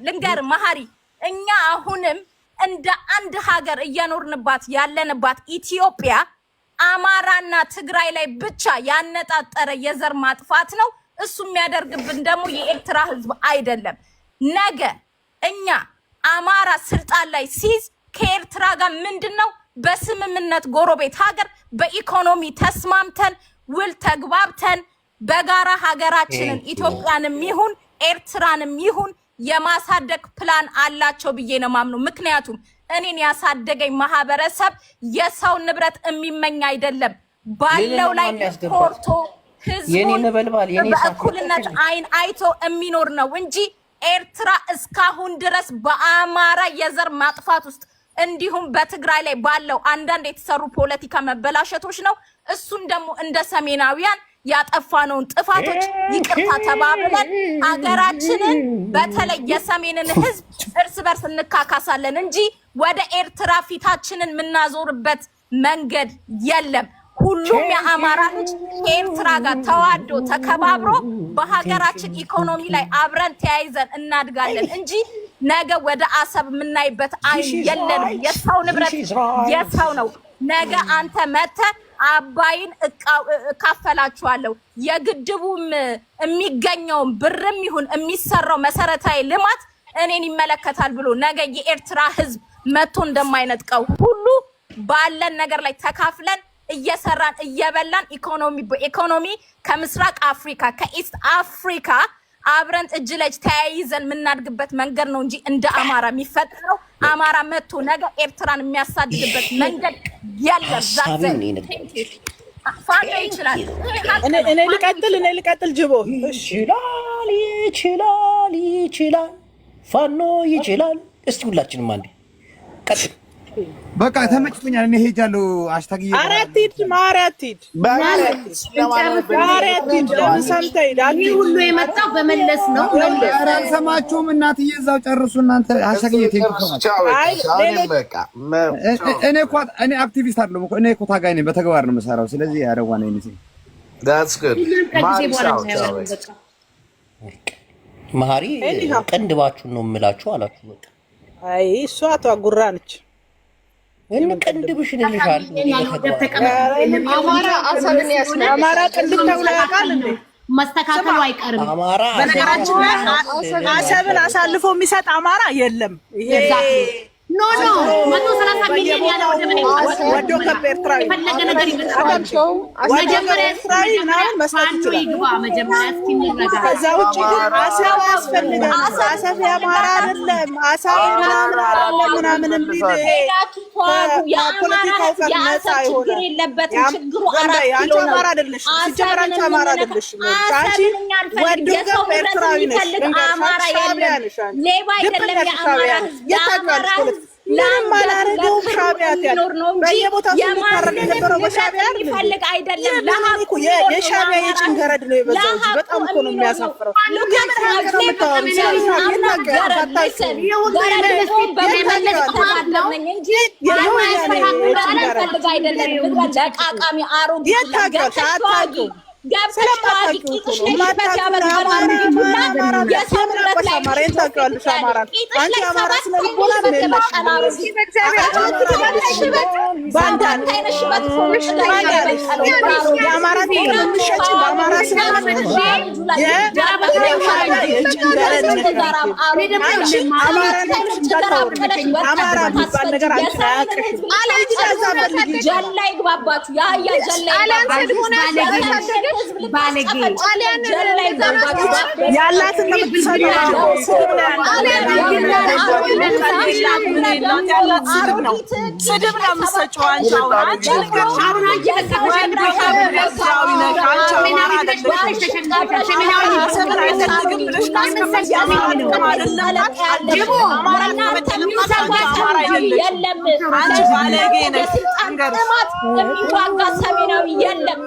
ልንገር መሐሪ እኛ አሁንም እንደ አንድ ሀገር እየኖርንባት ያለንባት ኢትዮጵያ አማራና ትግራይ ላይ ብቻ ያነጣጠረ የዘር ማጥፋት ነው። እሱ የሚያደርግብን ደግሞ የኤርትራ ህዝብ አይደለም። ነገ እኛ አማራ ስልጣን ላይ ሲይዝ ከኤርትራ ጋር ምንድነው በስምምነት ጎረቤት ሀገር በኢኮኖሚ ተስማምተን ውል ተግባብተን በጋራ ሀገራችንን ኢትዮጵያንም ይሁን ኤርትራንም ይሁን የማሳደግ ፕላን አላቸው ብዬ ነው ማምነው። ምክንያቱም እኔን ያሳደገኝ ማህበረሰብ የሰው ንብረት የሚመኝ አይደለም። ባለው ላይ ኮርቶ ህዝቡን በእኩልነት አይን አይቶ የሚኖር ነው እንጂ ኤርትራ እስካሁን ድረስ በአማራ የዘር ማጥፋት ውስጥ እንዲሁም በትግራይ ላይ ባለው አንዳንድ የተሰሩ ፖለቲካ መበላሸቶች ነው። እሱን ደግሞ እንደ ሰሜናዊያን ያጠፋነውን ጥፋቶች ይቅርታ ተባብለን ሀገራችንን በተለይ የሰሜንን ህዝብ እርስ በርስ እንካካሳለን እንጂ ወደ ኤርትራ ፊታችንን የምናዞርበት መንገድ የለም። ሁሉም የአማራ ልጅ ከኤርትራ ጋር ተዋዶ ተከባብሮ በሀገራችን ኢኮኖሚ ላይ አብረን ተያይዘን እናድጋለን እንጂ ነገ ወደ አሰብ የምናይበት አይን የለንም። የሰው ንብረት የሰው ነው። ነገ አንተ መተህ አባይን እካፈላችኋለሁ የግድቡም የሚገኘው ብርም ይሁን የሚሰራው መሰረታዊ ልማት እኔን ይመለከታል ብሎ ነገ የኤርትራ ህዝብ መጥቶ እንደማይነጥቀው ሁሉ ባለን ነገር ላይ ተካፍለን እየሰራን እየበላን ኢኮኖሚ ከምስራቅ አፍሪካ ከኢስት አፍሪካ አብረን እጅ ለእጅ ተያይዘን የምናድግበት መንገድ ነው እንጂ እንደ አማራ የሚፈጠረው አማራ መጥቶ ነገ ኤርትራን የሚያሳድግበት መንገድ የለም። ፋኖ ይችላል። እኔ ልቀጥል ጅቦ ይችላል ፋኖ ይችላል። እስቲ ሁላችንም አንዴ ቀጥል። በቃ ተመችቶኛል። እኔ ሄጃለሁ። አሽታግ አራቲድ ማራቲድ ለምን ሰምተህ ሄዳል? ሁሉ የመጣው በመለስ ነው። አልሰማችሁም? እናትዬ እዛው ጨርሱ እናንተ። አሽታግ እኔ አክቲቪስት አይደለሁም እኮ እኔ እኮ ታጋይ ነኝ። በተግባር ነው የምሰራው። ስለዚህ ያደዋ ነው እንዴ? That's good. መሐሪ ቀንድባችሁ ነው የምላችሁ አላችሁ። በቃ አይ እሷ አጓጉራ ነች። እንቀንድብሽን ልሻል አማራ አሰብን ያስነ አማራ ቅንድብ ተብሎ ያውቃል እንዴ? መስተካከሉ አይቀርም። አማራ በነገራችን ላይ አሰብን አሳልፎ የሚሰጥ አማራ የለም። ይሄ ኖ 130 ሚሊዮን ያለው ወዶ ከኤርትራዊ ፈለገ ነገር ይመጣል። መጀመሪያ ኤርትራዊ ምናምን መስጠት ይችላል። መጀመሪያ እስኪንረጋ ከዛ ውጪ ግን አሰብ ያስፈልጋል። አሰብ የአማራ አይደለም። አሰብ ምናምን እንዲል ፖለቲካው ፈነሳ ይሆናል። ችግሩ አራት አማራ አይደለሽ። ሲጀመር አንቺ አማራ አይደለሽ። አንቺ ወዶ ከኤርትራዊ ነሽ። አማራ የለም። ሌባ አይደለም የአማራ የታጋል ለማላረገው ሻቢያት ያለው በየቦታው ሲታረድ የነበረው በሻቢያ ይፈልግ አይደለም። ለማንኩ የሻቢያ የጭንገረድ ነው የበዛው እንጂ በጣም እኮ ነው የሚያሳፍረው። ያላትን ለምትሰሩ ስድብ ነው የምትሰጪው አንቺ። ሰሜናዊ የለም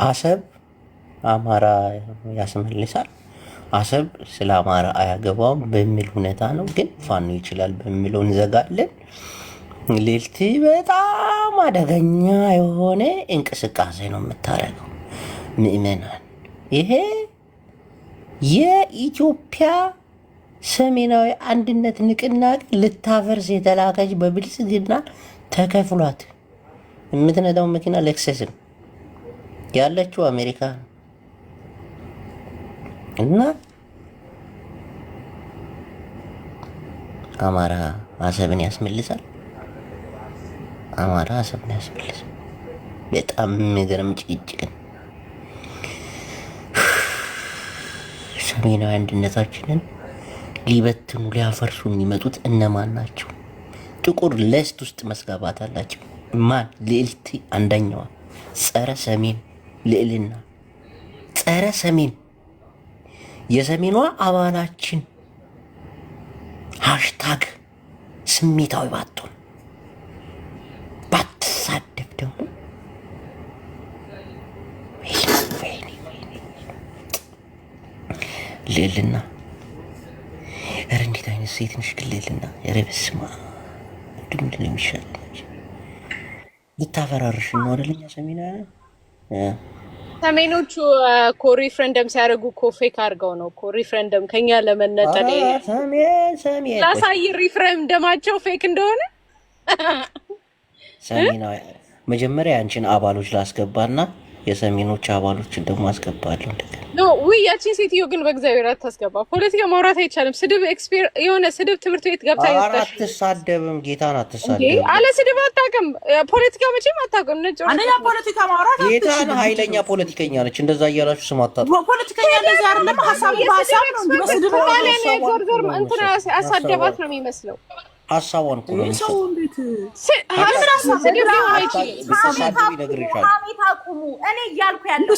አሰብ አማራ ያስመልሳል። አሰብ ስለ አማራ አያገባውም በሚል ሁኔታ ነው። ግን ፋኖ ይችላል በሚለው እንዘጋለን። ሌልቲ በጣም አደገኛ የሆነ እንቅስቃሴ ነው የምታደርገው። ምእመናን ይሄ የኢትዮጵያ ሰሜናዊ አንድነት ንቅናቄ ልታፈርስ የተላከች በብልጽግና ተከፍሏት የምትነዳው መኪና ሌክሰስ ነው ያለችው አሜሪካ እና አማራ አሰብን ያስመልሳል። አማራ አሰብን ያስመልሳል። በጣም የሚገርም ጭቅጭቅን ሰሜናዊ አንድነታችንን ሊበትኑ ሊያፈርሱ የሚመጡት እነማን ናቸው? ጥቁር ለስት ውስጥ መስጋባት አላቸው። ማን? ልዕልት አንደኛዋ ጸረ ሰሜን ልዕልና፣ ጸረ ሰሜን የሰሜኗ አባላችን ሃሽታግ ስሜታዊ ባትሆን ባትሳደብ ደግሞ ልዕልና። ኧረ እንዴት አይነት ሴት ነሽ ግን ልዕልና! ኧረ በስመ አብ! ምንድን ነው የሚሻለው? ልታፈራርሽ ነው አይደለኛ ሰሜናውያን ሰሜኖቹ እኮ ሪፍረንደም ሲያደርጉ እኮ ፌክ አድርገው ነው እኮ ሪፍረንደም ከኛ ለመነጠል ሰሜን ላሳይ ሪፍረንደማቸው ፌክ እንደሆነ። ሰሜናዊ መጀመሪያ አንቺን አባሎች ላስገባና የሰሜኖች አባሎችን ደግሞ አስገባለሁ እንደገና። ኖ ውይ ያቺን ሴትዮ ግን በእግዚአብሔር አታስገባ። ፖለቲካ ማውራት አይቻልም። ስድብ የሆነ ስድብ ትምህርት ቤት ገብታ አትሳደብም። ጌታን አትሳደብም። አለ ስድብ አታውቅም። ፖለቲካ መቼም አታውቅም። ነጭ አንደኛ ፖለቲካ ማውራት ጌታን ኃይለኛ ፖለቲከኛ ነች። እንደዛ እያላችሁ ስም አታጥፉ። ፖለቲከኛ እንደዛ አይደለም። ሀሳብ በሀሳብ ነው እንጂ በስድብ ዞር እንትን አሳደባት ነው የሚመስለው። ሀሳቧን እኮ ነው ሰው እንዴት ሀሜት አቁሙ። እኔ እያልኩ ያለው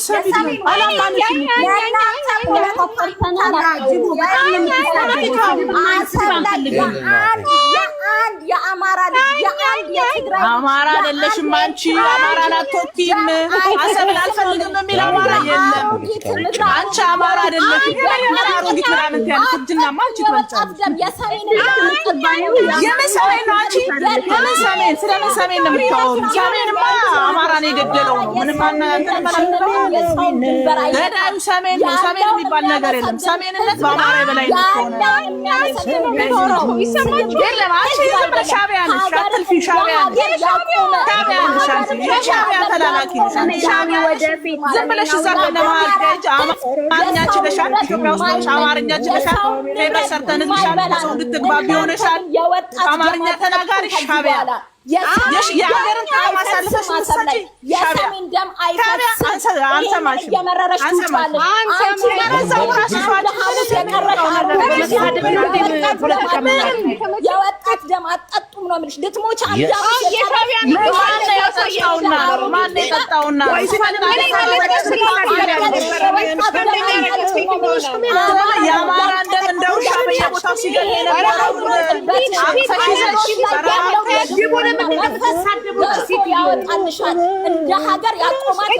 የአንድ የአማራ ልጅ የአንድ የትግራይ አማራ አይደለሽም አንቺ። አማራን አትወኪም። አሰብን አልፈልግም ነው የሚል አማራ የለም። አንቺ አማራ አይደለሽም። አሮጊት ምናምን ያልኩት እጅና ማንቺ ትወጫለሽ። የምን ሰሜን ነው አንቺ? የምን ሰሜን? ስለምን ሰሜን ነው የምታወሩ? ሰሜንማ አማራን የገደለው ነው። ምንም ገዳዩ ሰሜን ነው። ሰሜን የሚባል ነገር የለም። ሰሜንነት በአማራ የበላይነት ሆነ የለም። አንቺ ዝም ብለሽ ሻዕቢያ ነሽ። አትልፊ። ሻዕቢያ ነሽ። የሻዕቢያ ተላላኪ ነሽ። ዝም ብለሽ እዛ ከነማርገጅ አማርኛ ችለሻል። ኢትዮጵያ ውስጥ ነሽ። አማርኛ ችለሻል። ፌበር ሰርተንልሻል። ሰው እንድትግባቢ ሆነሻል። አማርኛ ተናጋሪ ሻዕቢያ የሀገርን ጣም አሳልፈሽ ምትሰጪ የሰሜን ደም አይፈስም። አንሰማሽም። የወጣት ደም አጠጡም ነው የምልሽ። ልትሞች ማነው የጠጣውና የአማራን ደም እንደ ውሻ በየቦታው ሲገል የነበረው ያወጣልሻል እንደ ሀገር ያቆማት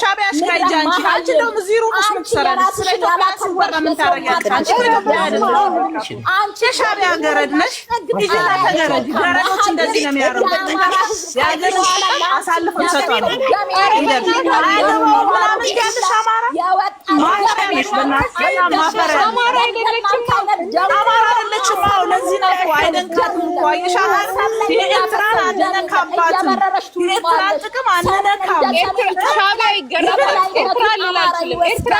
ሻቢያሽ ካይጃ እንጂ አንቺ ደግሞ ዚሩ ሙስ ምትሰራለሽ ስለ ኢትዮጵያ ሲወራ ምን ታረጋለሽ አንቺ ሻቢያ ገረድ ነሽ ይዘና ተገረድ ገረዶች እንደዚህ ነው የሚያደርጉት ያገር አሳልፈው ይሰጣሉ ምናምን ያለሽ አማራ ማሻሚሽ በእናትህ አማራ አይደለችም አዎ ለዚህ ነው እኮ አይደንካትም እኮ አይሻል የኤርትራን አንነካባትም የኤርትራን ጥቅም አንነካም ሻቢያ ይገራታል ኤርትራ ሊላችልም ኤርትራ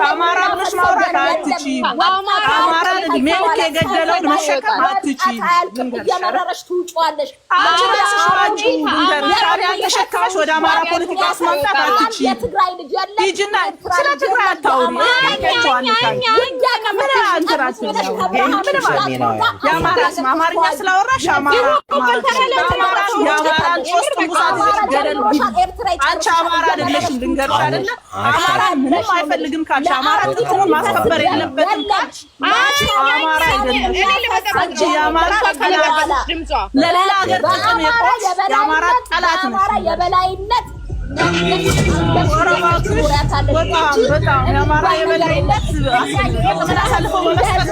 አማራ ብለሽ ማውራት አትችይም አማራ ሜልክ የገደለውን መሸከም አትችይም እየመረረሽ ትውጪዋለሽ አንቺ ራስሽ አንቺ ሻቢያን ተሸክመሽ ወደ አማራ ፖለቲካ ውስጥ ማምጣት አትችይም የትግራይ ልጅ ያለ ሂጂና ስለ ትግራይ አታውሪ አማርኛ ስላወራሽ የአማራን ሶስት ሙሳት ገደል አንቺ አማራ አይደለሽም ልንገርሽ አይደለ አማራ ምንም አይፈልግም ካልሽ አማራ ጥቅሙን ማስከበር የለበትም ካልሽ አማራ አይደለም አንቺ የአማራ ጠላት ለሌላ ሀገር ጥቅም የቆምሽ የአማራ ጠላት ነሽ የበላይነት በጣም የአማራ የበላይነት አሳልፎ በመስጠት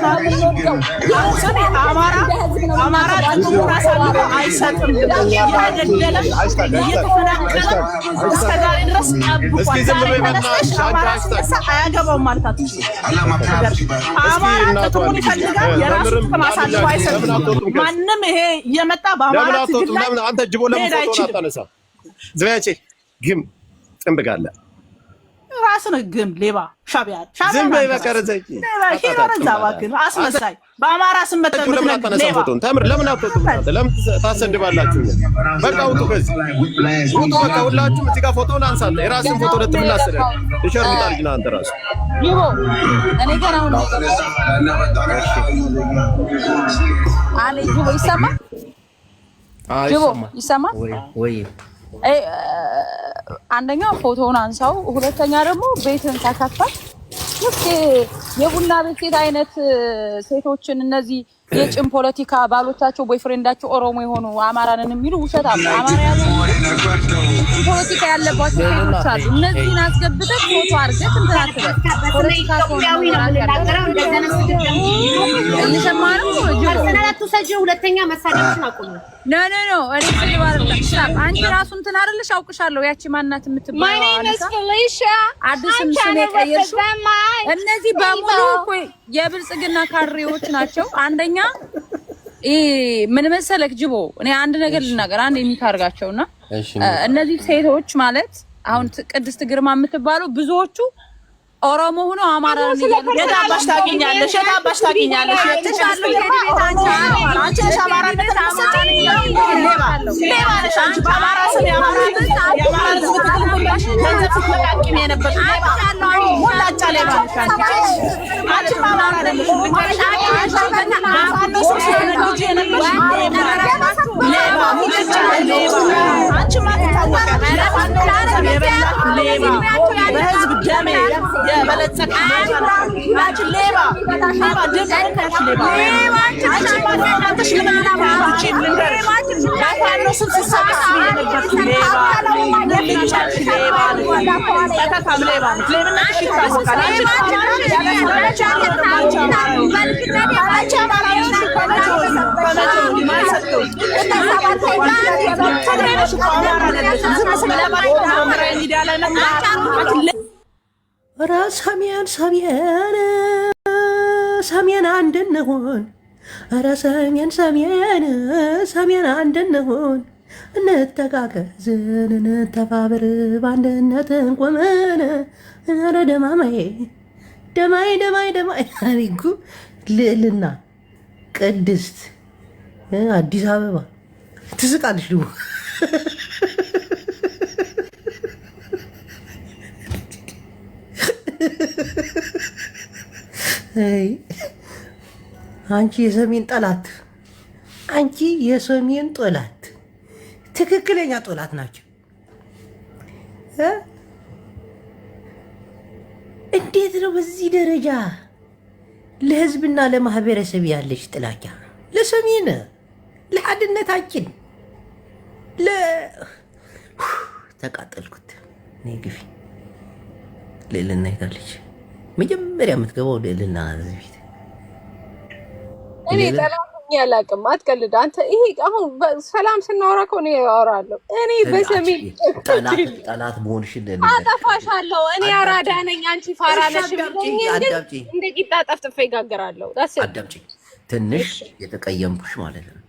ነው አማራ ጥቅሙን አሳልፎ አይሰጥም እየተገደለ እየተፈናቀለ እስከ ዛሬ ድረስ አያገባውም ማለት አትችልም አማራ ጥቅሙን ይፈልጋል የራሱ ጥቅም አሳልፎ አይሰጥም ማንም ይሄ እየመጣ በአማራ ትግል ላይ አንተ ጅቦ ለምን አታነሳ ዝባያቼ ግም ጥንብጋለ ራስን ግም ሌባ ሻቢያ ዝም በይ በቃ ረዘቂ አስመሳይ በአማራ ስም መተምር ሌባ ተምር ለምን አትወጡም ለምን ታሰድባላችሁ በቃ ውጡ ከዚህ ውጡ በቃ ሁላችሁም እዚህ ጋር ፎቶውን አንሳለ የራስን ፎቶ ለትምላሰለ ይሸርምታል ግን አንተ ራስ ይቦ እኔ ገና አሁን አለ ይቦ ይሰማል ይሰማል ወይ አንደኛ ፎቶውን አንሳው ሁለተኛ ደግሞ ቤትን ተከፈት ልክ የቡና ቤት ሴት አይነት ሴቶችን እነዚህ የጭን ፖለቲካ ባሎቻቸው ቦይፍሬንዳቸው ኦሮሞ የሆኑ አማራንን የሚሉ ውሸት አለ አማራ ያሉ ፖለቲካ ያለባቸው ሴቶች አሉ እነዚህን አስገብተህ ፎቶ አድርገህ እንትን አትበል ፖለቲካ ኢትዮጵያዊ ነው ለናገረው እንደገና እየሰማነው ፐርሰናል አትውሰጂ ሁለተኛ መሳደብሽን አቁም ኖ እኔ ስለባረክ አንቺ ራሱ እንትን አይደለሽ አውቅሻለሁ ያቺ ማናት የምትባለው አዲስም ስም የቀየርሽው እነዚህ በሙሉ እኮ የብልጽግና ካድሬዎች ናቸው አንደኛ ምን መሰለክ ጅቦ እኔ አንድ ነገር ልናገር አንድ የሚካርጋቸውና እነዚህ ሴቶች ማለት አሁን ቅድስት ግርማ የምትባለው ብዙዎቹ ኦሮሞ ሆኖ አማራ ነው የዳባሽ ታገኛለሽ የተቻለ አንቺ አማራ ተተሰጠኝ ሌባ ነሽ አንቺ በአማራ ስም የአማራ ህዝብ ትክክልሽ ገንዘብ ስትለቃቅም የነበርሽ ሌባ ሞላጫ ሌባ ነሽ አንቺ አማራ አይደለሽ አንቺ ልጅ የነበርሽ ሌባ ሞላጫ ሌባ አንቺ ማትታወቂያለሽ ሌባ በህዝብ ደሜ የበለጸቅ አንቺ ሌባ ደምተሽ ሌባ አንቺ ማንነትሽ ለማናማች ልንገር ባታነሱ ሲሰበስብ የነበርሽ ሌባ ልንቻልሽ ሌባ ተከታም ሌባ ለምንሽ ይታወቃል አንቺ ኧረ ሰሜን አንድ እንሁን ኧረ ሰሜን አንድ እንሁን እንተጋገዝን እንተባበር በአንድነት እንቆመን ኧረ ደማማዬ አሪጉ ልዕልና ቅድስት አዲስ አበባ ትስቃለች ደግሞ አንቺ የሰሜን ጠላት ትክክለኛ ጠላት ናቸው እንዴት ነው በዚህ ደረጃ ለህዝብና ለማህበረሰብ ያለች ጥላቻ? ለሰሜን ለአንድነታችን ተቃጠልኩት። ነይ ግፊ። ልዕልና ይታለች መጀመሪያ የምትገባው ልዕልና ቤት። እኔ ጠላትኝ ያላቅም አትቀልድ አንተ። ይሄ አሁን ሰላም ስናወራ እኮ ነው ያወራለሁ። እኔ በሰሜን ጠላት መሆንሽን አጠፋሻለሁ። እኔ አራዳ ነኝ፣ አንቺ ፋራ ነሽ። እንደ ቂጣ ጠፍጥፌ ይጋገራለሁ። አዳምጪኝ። ትንሽ የተቀየምኩሽ ማለት ነው።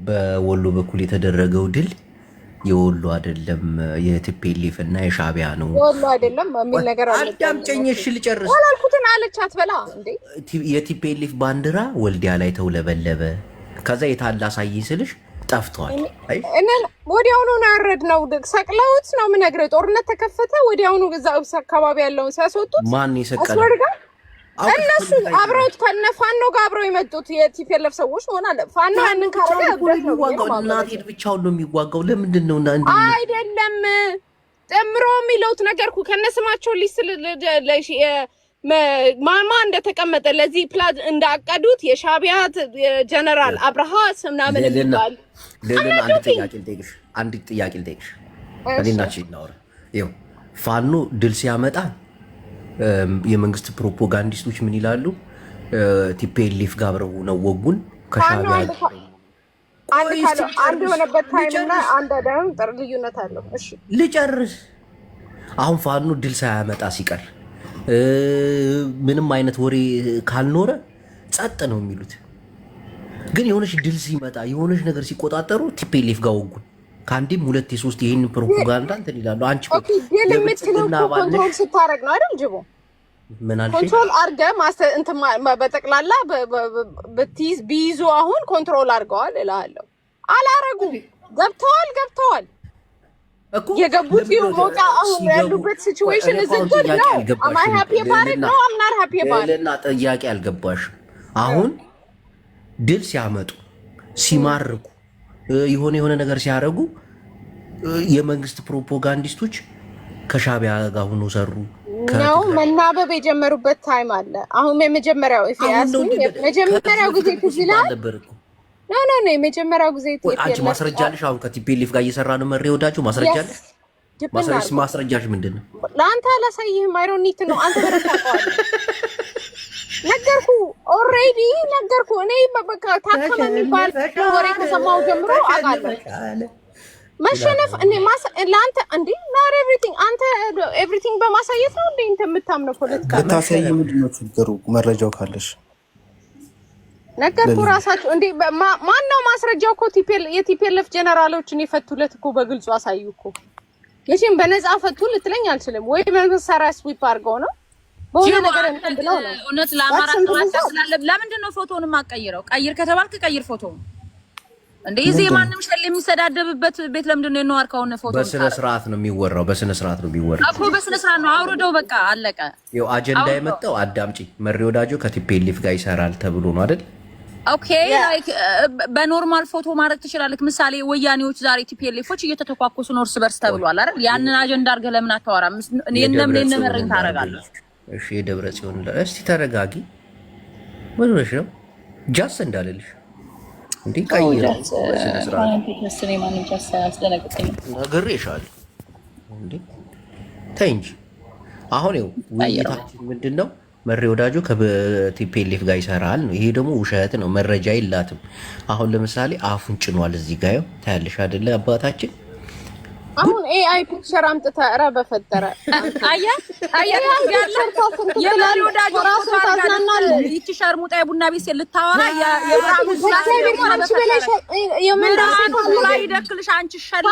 በወሎ በኩል የተደረገው ድል የወሎ አይደለም የቲፒኤልኤፍ እና የሻዕቢያ ነው። ወሎ አይደለም የሚል ነገር አለ። አዳምጪኝ እሺ ልጨርስ። አላልኩትን አለቻት በላ እንዴ። የቲፒኤልኤፍ ባንዲራ ወልዲያ ላይ ተውለበለበ። ከዛ የታላ ሳይኝ ስልሽ ጠፍቷል። እና ወዲያውኑ ነው ያረድነው። ሰቅለውት ነው የምነግርህ። ጦርነት ተከፈተ። ወዲያውኑ እዛ አካባቢ ያለውን ሲያስወጡት ማን ይሰቀለ? እነሱ አብረውት ከነ ፋኖ ጋር አብረው የመጡት የቲፒኤልኤፍ ሰዎች ሆነ አለ። ፋኖ ያንን ካረገ እናቴን ብቻውን ነው የሚዋጋው። ለምንድን ነው አይደለም ጥምሮ የሚለውት ነገርኩ። ከነስማቸው ሊስል ማማ እንደተቀመጠ ለዚህ ፕላን እንዳቀዱት የሻዕቢያ ጀነራል አብርሃ ምናምን ይባል። ለምን አንድ ጥያቄ ልጠይቅሽ። እኔናችን እናወራ። ይኸው ፋኖ ድል ሲያመጣ የመንግስት ፕሮፓጋንዲስቶች ምን ይላሉ? ቲፒኤልኤፍ ጋር አብረው ነው ወጉን ከሻዕቢያ አንድ የሆነበት ታይምና አንድ አዳም ጥር ልዩነት አለው። እሺ ልጨርስ። አሁን ፋኖ ድል ሳያመጣ ሲቀር ምንም አይነት ወሬ ካልኖረ ጸጥ ነው የሚሉት። ግን የሆነች ድል ሲመጣ የሆነች ነገር ሲቆጣጠሩ ቲፒኤልኤፍ ጋር ወጉን ከአንዴም ሁለቴ ሶስት ይሄን ፕሮፓጋንዳ እንትን ይላሉ። አንቺ ኦኬ ድል የምትለው ኮንትሮል ስታረግ ነው አይደል? ጅቦ ምን አልሽ? ኮንትሮል አድርገህ እንትን በጠቅላላ በቲዝ ቢይዙ አሁን ኮንትሮል አድርገዋል እላለሁ። አላረጉም። ገብተዋል እኮ የገቡት ሞቃ አሁን ያሉበት ሲቹዌሽን እዚህ ጉድ ነው። am I happy about it? No, I'm not happy about it። ለና ጥያቄ አልገባሽም። አሁን ድል ሲያመጡ ሲማርኩ የሆነ ነገር ሲያደርጉ የመንግስት ፕሮፓጋንዲስቶች ከሻዕቢያ ጋር ሆኖ ሰሩ ነው መናበብ የጀመሩበት ታይም አለ። አሁን የመጀመሪያው የመጀመሪያው ጊዜ ትዝላል ነው የመጀመሪያው ጊዜ አንቺ ማስረጃለሽ? አሁን ከቲፒኤልኤፍ ጋር እየሰራ ነው መሪ ወዳጁ ማስረጃለሽ? ማስረጃሽ ምንድን ነው? ለአንተ አላሳይህም። አይ ዶንት ኒድ ነው። አንተ በረታቀዋል ነገርኩ። ኦልሬዲ ነገርኩ። እኔ በቃ ታከመ የሚባል ወሬ ከሰማሁ ጀምሮ አውቃለሁ። መሸነፍ እኔ ለአንተ እንዴ ናር ኤቭሪቲንግ አንተ ኤቭሪቲንግ በማሳየት ነው እንዴ እንተ የምታምነው? ፖለቲካ ታሳይ ምንድን ነው ችግሩ? መረጃው ካለሽ ነገርኩ። ራሳችሁ እንዴ ማን ነው ማስረጃው? እኮ የቲፒኤልኤፍ ጀነራሎችን የፈቱለት እኮ በግልጹ አሳዩ እኮ። መቼም በነፃ ፈቱ ልትለኝ አልችልም። ወይ በመሳሪያ ስዊፕ አድርገው ነው በሆነ ነገር እንትን ብለው ነው። እውነት ለአማራ ጥራት ስላለ ለምንድን ነው ፎቶውን ማቀይረው? ቀይር ከተባልክ ቀይር ፎቶውን። እንዴ እዚህ ማንም ሸል የሚሰዳደብበት ቤት ለምንድን ነው የነዋርከውን ፎቶ? በስነ ስርዓት ነው የሚወራው። በስነ ስርዓት ነው የሚወራው እኮ በስነ ስርዓት ነው። አውርደው በቃ አለቀ። ይኸው አጀንዳ የመጣው አዳምጪ። መሪ ወዳጆ ከቲፒኤልኤፍ ጋር ይሰራል ተብሎ ነው አይደል? ኦኬ ላይክ በኖርማል ፎቶ ማድረግ ትችላለህ። ምሳሌ ወያኔዎች ዛሬ ቲፒኤልኤፎች እየተተኳኮሱ ነው እርስ በርስ ተብሏል አይደል? ያንን አጀንዳ አድርገህ ለምን አታወራም? እኔንም መረኝ ታረጋለህ። እሺ የደብረ ጽዮን እስቲ ተረጋጊ። ምን ሆነሽ ነው? ጃስ እንዳለልሽ እንዴ ቀይራ ነግሬሻለሁ እንዴ ተይ እንጂ። አሁን ይኸው ውይይታችን ምንድን ነው? መሪ ወዳጆ ከቲፒኤልኤፍ ጋር ይሰራል ነው። ይሄ ደግሞ ውሸት ነው፣ መረጃ የላትም። አሁን ለምሳሌ አፉን ጭኗል እዚህ ጋር ታያለሽ አይደለ አባታችን። አሁን ኤአይ ፒክቸር አምጥተህ ኧረ በፈጠረ አያ የመሪ ወዳጆ ፎቶ አድርጋለሁ። ይቺ ሸርሙጣ የቡና ቤት ልታወራ የብራሙ ላይ ይደክልሽ አንቺ ሸል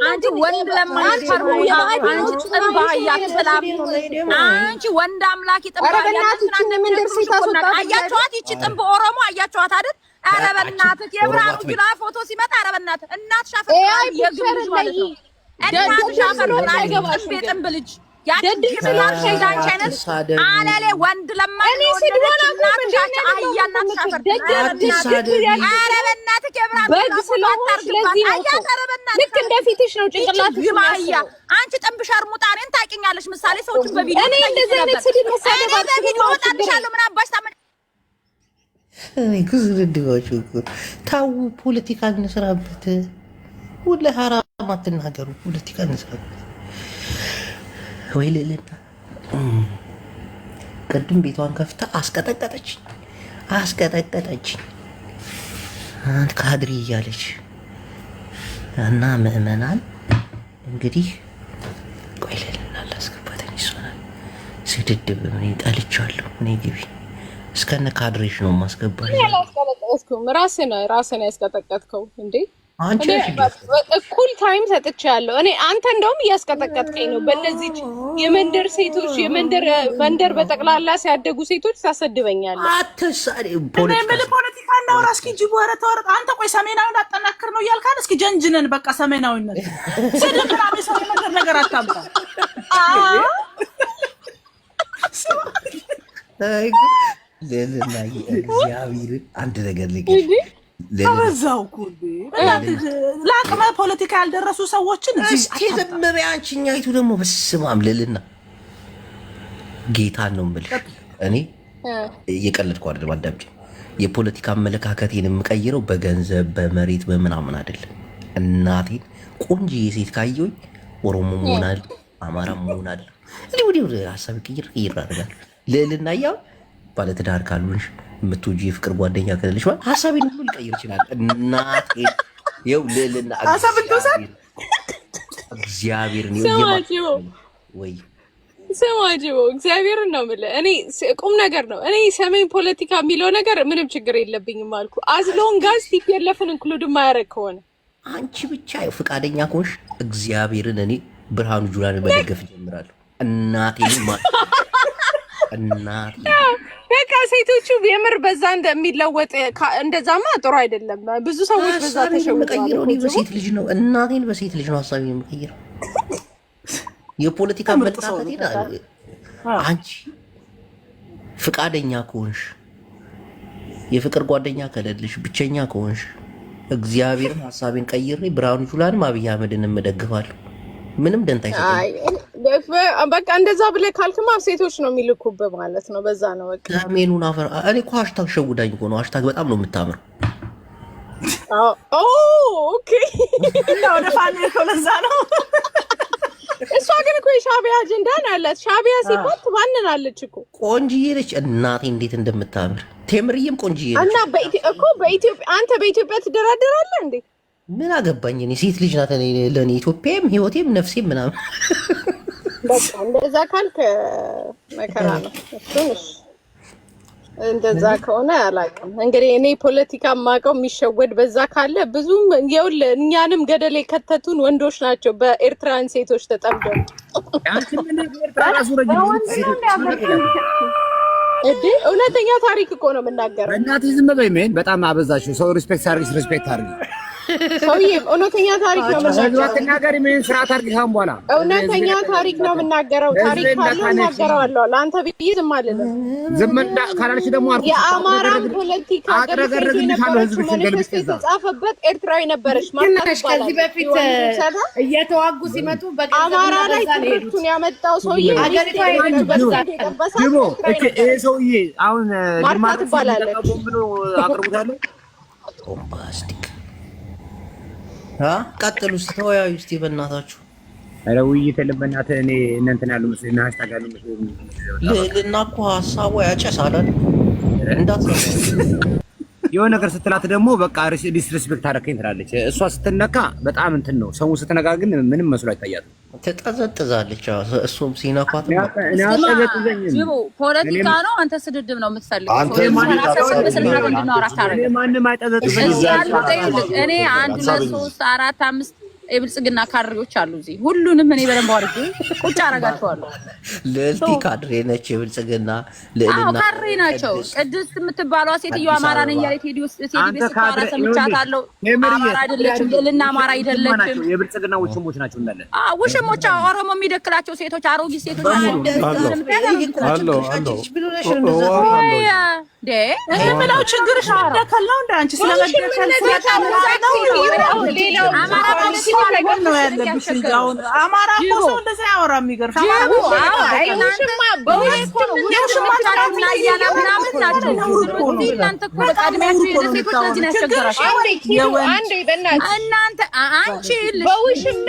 አንቺ ወንድ ለማይፈርሙ አንቺ ጥንባያ ተላብ አንቺ ወንድ አምላክ ይጥባያ አያችኋት? ይቺ ጥንብ ኦሮሞ አያችኋት አይደል? ኧረ በእናትህ የብራሙ ግራ ፎቶ ሲመጣ ኧረ በእናትህ እናት ሻፈር የግብልሽ ማለት ነው። እናት ሻፈር አይገባሽ ቤጥም ብልጅ ያድግላል ሸይዳን ቻይነት አለሌ ወንድ ለማይ ነው እናት አያና ሻፈር ኧረ በእናትህ የብራሙ በግ ስለሆነ ስለዚህ ነው ልክ እንደፊትሽ ነው ጭንቅላት ይባያ አንቺ ጠንብሻር ሙጣኔን ታውቂኛለሽ። ምሳሌ ሰዎችን በቪዲዮ እኔ እንደዚህ አይነት ስድብ መሳደብ በቪዲዮ ወጣልሻለሁ። ምን አባሽ ታመ ግዝድባችሁ ታው ፖለቲካ እንስራበት። ሁሉ ሐራም አትናገሩ። ፖለቲካ እንስራበት። ወይ ልልና ቅድም ቤቷን ከፍታ አስቀጠቀጠች ካድሪ እያለች እና ምዕመናን እንግዲህ ቆይ ልልና ላስገባተኝ ይሆናል። ስድድብ ምን ጠልቻለሁ እኔ ግቢ እስከነ ካድሬሽ ነው ማስገባኝ። ያላስቀጠቀጥኩም ራስህ ያስቀጠቀጥከው እንዴ? አንቺ እኩል ታይም ሰጥቻለሁ እኔ። አንተ እንደውም እያስቀጠቀጥከኝ ነው። በእነዚህ የመንደር ሴቶች መንደር በጠቅላላ ሲያደጉ ሴቶች ታሰድበኛለህ። አትሳሪ ፖለቲካ እናውራ እስኪ። ጅቡ ኧረ ተወረጥ አንተ። ቆይ ሰሜናዊን አጠናክር ነው እያልካል። እስኪ ጀንጅነን በቃ ሰሜናዊነት ስድብ ምናምን ሰው ነገር አታምጣ። ለልና እግዚአብሔር አንድ ነገር ልንገርሽ አበዛው እኮ ለአቅመ ፖለቲካ ያልደረሱ ሰዎችን እስኪ ዝም በይ አንቺ። እኛይቱ ደግሞ በስመ አብ ልልና ጌታን ነው የምልሽ። እኔ እየቀለድኩ አይደለም። አዳምጪ። የፖለቲካ አመለካከቴን የምቀይረው በገንዘብ በመሬት በምናምን አይደለም። እናቴን ቆንጆ ሴት ካየሁኝ ኦሮሞ መሆናለሁ፣ አማራ መሆናለሁ። ወዲህ ሀሳብ ቅይር አደርጋለሁ። ልዕልና ያው ባለትዳር ካልሆንሽ የምትወጂ የፍቅር ጓደኛ ከሌለሽ ማለት ሀሳቤን ሁሉ ሊቀይር ይችላል። እናቴን ይኸው ልዕልና እግዚአብሔርን ወይ ስማጅቦ እግዚአብሔርን ነው የምልህ። እኔ ቁም ነገር ነው። እኔ ሰሜን ፖለቲካ የሚለው ነገር ምንም ችግር የለብኝም አልኩ። አዝሎንጋዝ ቲፒኤልኤፍን ኢንክሉድ የማያደርግ ከሆነ አንቺ ብቻ ፍቃደኛ ከሆንሽ እግዚአብሔርን እኔ ብርሃኑ ጁላን መደገፍ ጀምራለሁ። እናቴን በቃ ሴቶቹ የምር በዛ እንደሚለወጥ እንደዛማ ጥሩ አይደለም። ብዙ ሰዎች በዛ ተሸውቀው እኔ በሴት ልጅ ነው እናቴን በሴት ልጅ ነው ሀሳቤን የምቀይረው። የፖለቲካ መጣጣቴን አንቺ ፍቃደኛ ከሆንሽ የፍቅር ጓደኛ ከሌለሽ ብቸኛ ከሆንሽ እግዚአብሔርን ሀሳቤን ቀይሬ ብርሃኑ ጁላንም አብይ አህመድን እደግፋለሁ። ምንም ደንታ አይሰጠኝም። በቃ እንደዛ ብለህ ካልክማ ሴቶች ነው የሚልኩብህ ማለት ነው። በዛ ነው በቃ ሰሜኑን አፈር። እኔ እኮ ሃሽታግ ሸውዳኝ እኮ ነው። ሃሽታግ በጣም ነው የምታምረው። ኦኬ ወደ ፋኔ ለዛ ነው። እሷ ግን እኮ የሻዕቢያ አጀንዳ ነው ያላት። ሻዕቢያ ሲባል ትባንናለች እኮ። ቆንጅዬ ነች እናቴ እንዴት እንደምታምር። ቴምርዬም ቆንጅዬ ነች እና በኢትዮጵያ አንተ በኢትዮጵያ ትደራደራለህ እንዴ? ምን አገባኝ እኔ። ሴት ልጅ ናት ለእኔ ኢትዮጵያም ህይወቴም ነፍሴም ምናምን። በቃ እንደዛ ካልክ መከራ ነው። እሱንሽ እንደዛ ከሆነ አላውቅም። እንግዲህ እኔ ፖለቲካ ማውቀው የሚሸወድ በዛ ካለ ብዙም ይኸውልህ እኛንም ገደል የከተቱን ወንዶች ናቸው በኤርትራን ሴቶች ተጠምደው። እውነተኛ ታሪክ እኮ ነው የምናገረው። እናትህ ዝም በይ። ምን በጣም አበዛሽው። ሰው ሪስፔክት አድርጊ፣ ሪስፔክት አድርጊ። ሰውዬ እውነተኛ ታሪክ ነው የምናገረው። አትናገሪ። ምን ስርዓት አድርጊ። ካሁን በኋላ እውነተኛ ታሪክ ነው የምናገረው። ታሪክ ካለው እናገረዋለሁ። ለአንተ ብዬ ዝም አልልም። ዝም ካላለች ደግሞ የአማራን ፖለቲካ የተጻፈበት ኤርትራዊ ነበረች ማለት ከዚህ በፊት እየተዋጉ ሲመጡ አማራ ላይ ትርክቱን ያመጣው ሰውዬ ሰውዬ አሁን ማርታ ትባላለች። አቅርቡታለሁ። ቦምባስቲክ ቀጥሉ እስኪ ተወያዩ እስኪ በእናታችሁ። ኧረ ውይይት የለም በእናትህ። እኔ እንትን ያሉ መስሎኝ ሃሽታግ ያሉ መስሎኝ ልዕልና እኮ ሀሳቧ ያጨሳል አይደል? እንዳትሰማ የሆነ ነገር ስትላት ደግሞ በቃ ዲስሪስፔክት አደረከኝ ትላለች። እሷ ስትነካ በጣም እንትን ነው። ሰው ስትነካ ግን ምንም መስሎ አይታያትም። ትጠዘጥዛለች። እሱም ሲነኳት ፖለቲካ ነው። አንተ ስድድብ ነው የምትፈልገው። ማንም አይጠዘጥዘኝም። እኔ 1 2 3 4 5 የብልጽግና ካድሬዎች አሉ እዚህ። ሁሉንም እኔ በደንብ አድርጌ ቁጭ አደርጋቸዋለሁ። ልዕልቲ ካድሬ ነች። የብልጽግና ልዕልና ካድሬ ናቸው። ቅድስት የምትባለዋ ሴትዮ አማራ ነኝ ያለች ቴዲ ቤት ስታወራ ሰምቻታለሁ። አማራ አይደለችም። ልዕልና አማራ አይደለችም። የብልጽግና ውሽሞች ናቸው እንዳለ። ውሽሞች ኦሮሞ የሚደክላቸው ሴቶች፣ አሮጊት ሴቶች ምለው ችግርሽ መደከል ነው እንደ አንቺ ስለመደከል ነገር ነው ያለብሽ እንጂ አሁን አማራ እኮ ሰው እንደዚህ ያወራ የሚገርም አማራ እኮ ውሽማ ያና ምናምን ናቸው። እናንተ እኮ በቃ እድሜያችሁ የሴቶች ለዚህ ነው ያስቸገራችሁ። እናንተ አንቺ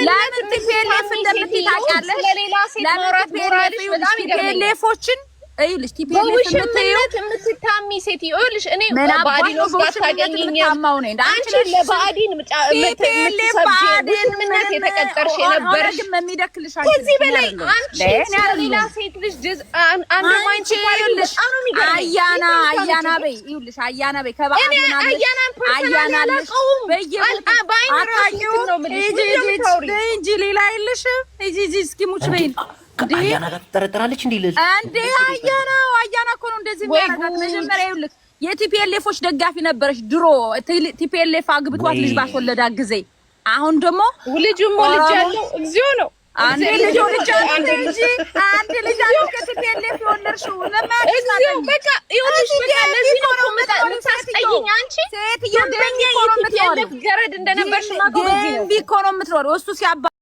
ለምን ቲፒኤልኤፍ እንደምትይ ታውቂያለሽ? ለሌላ ሴት ማውራት ሞራልሽ በጣም ይገርመኛል። ቲፒኤልኤፎችን እዩልሽ ቲፒኤልኤፍ የምትታሚ ሴት ይኸውልሽ እኔ ባዲን ጋር ታገኘኝ አንቺ ለባዲን ምንነት የተቀጠርሽ የነበርሽ የሚደክልሽ ከዚህ በላይ አንቺ ሌላ ሴት ልጅ አንድ ማንቺ ይኸውልሽ አያና በይ ይኸውልሽ አያና በይ ከባህል እንጂ ሌላ የለሽም። እጂ እስኪ ሙች በይ አያና ጋር ትጠረጠራለች እንዴ? ልጅ አንዴ አያና እኮ ነው እንደዚህ የሚያደርጋት። መጀመሪያ ይኸውልህ የቲፒኤልኤፎች ደጋፊ ነበረች ድሮ። ቲፒኤልኤፍ አግብቷት ልጅ ባስወለዳት ጊዜ አሁን ደግሞ ልጁም ወልጅ ያለው እግዚኦ ነው። አንዴ ልጅ ወልጃለሁ እንጂ አንዴ ልጅ አለው ከቲፒኤልኤፍ የወለድሽው እግዚኦ በቃ ይኸውልሽ በቃ ለዚህ ነው የምታስጠይኝ አንቺ ሴት የደንቢ ኮሮምት ገረድ እንደነበርሽ ማቆም እዚህ ነው ደንቢ ኮሮምት ነው እሱ ሲያባ